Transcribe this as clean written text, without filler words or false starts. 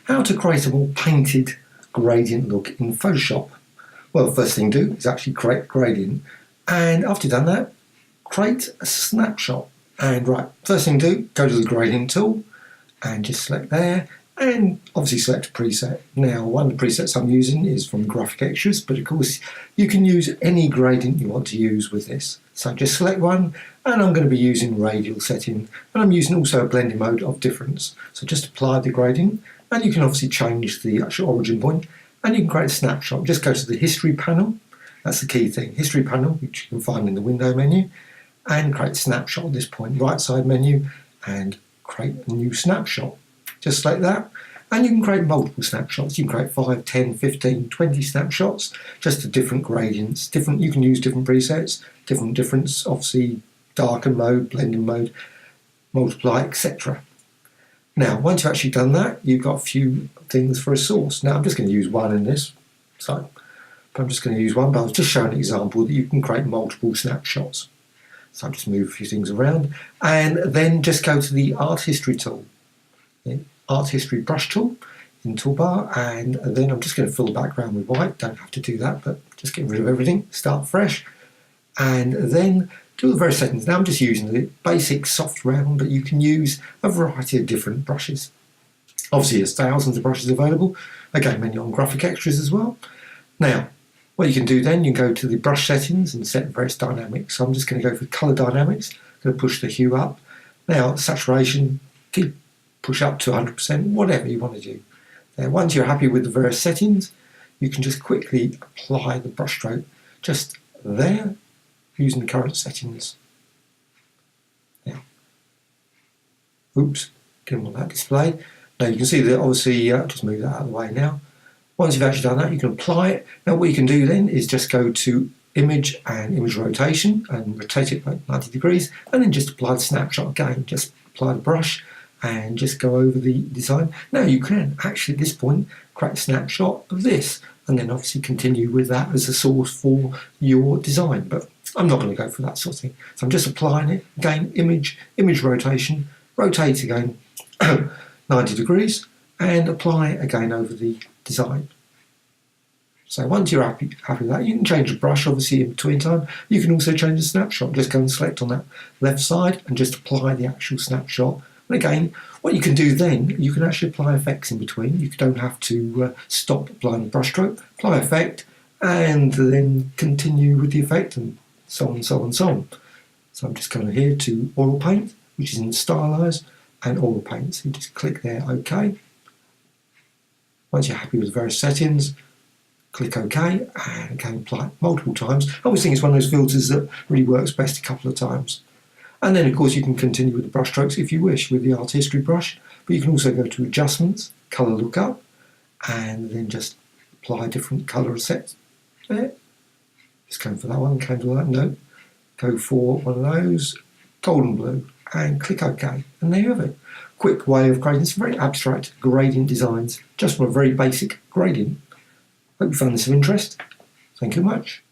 How to create a more painted gradient look in Photoshop. Well, first thing to do is actually create a gradient, and after you've done that, create a snapshot. And right, first thing to do, go to the gradient tool and just select there, and obviously select a preset. Now, one of the presets I'm using is from Graphic Extras, but of course you can use any gradient you want to use with this. So just select one, and I'm going to be using radial setting, and I'm using also a blending mode of difference. So just apply the gradient, and you can obviously change the actual origin point, and you can create a snapshot. Just go to the history panel, that's the key thing, history panel, which you can find in the window menu, and create a snapshot at this point, right side menu, and create a new snapshot. Just like that. And you can create multiple snapshots. You can create 5, 10, 15, 20 snapshots, just to different gradients. You can use different presets, difference, obviously darken mode, blending mode, multiply, etc. Now, once you've actually done that, you've got a few things for a source. Now, I'm just going to use one in this. So I'm just going to use one, but I was just showing an example that you can create multiple snapshots. So I'll just move a few things around, and then just go to the Art History tool. Art History brush tool in toolbar, and then I'm just going to fill the background with white. Don't have to do that, but just get rid of everything, start fresh, and then do the various settings. Now I'm just using the basic soft round, but you can use a variety of different brushes. Obviously there's thousands of brushes available. Again, menu on Graphic Extras as well. Now what you can do then, you can go to the brush settings and set various dynamics. So I'm just going to go for color dynamics. I'm going to push the hue up. Now saturation, push up to 100%, whatever you want to do. Now, once you're happy with the various settings, you can just quickly apply the brushstroke just there using the current settings. Now, oops, get them on that display. Now you can see that obviously, just move that out of the way now. Once you've actually done that, you can apply it. Now what you can do then is just go to image and image rotation and rotate it by 90 degrees, and then just apply the snapshot again. Just apply the brush and just go over the design. Now you can actually at this point create a snapshot of this, and then obviously continue with that as a source for your design, but I'm not going to go for that sort of thing. So I'm just applying it again, image rotation, rotate again 90 degrees, and apply it again over the design. So once you're happy with that, you can change the brush obviously in between time. You can also change the snapshot. Just go and select on that left side and just apply the actual snapshot. And again, what you can do then, you can actually apply effects in between. You don't have to stop applying the brush stroke, apply effect, and then continue with the effect, and so on, so on, so on. So I'm just going here to oil paint, which is in stylize, and oil paint. So you just click there, OK. Once you're happy with the various settings, click OK, and again apply it multiple times. I always think it's one of those filters that really works best a couple of times. And then of course you can continue with the brush strokes if you wish with the Art History brush, but you can also go to Adjustments, Colour Lookup, and then just apply different colour sets there. Just go for that one, cancel that, no. Go for one of those, golden blue, and click OK, and there you have it. Quick way of creating some very abstract gradient designs, just from a very basic gradient. Hope you found this of interest. Thank you much.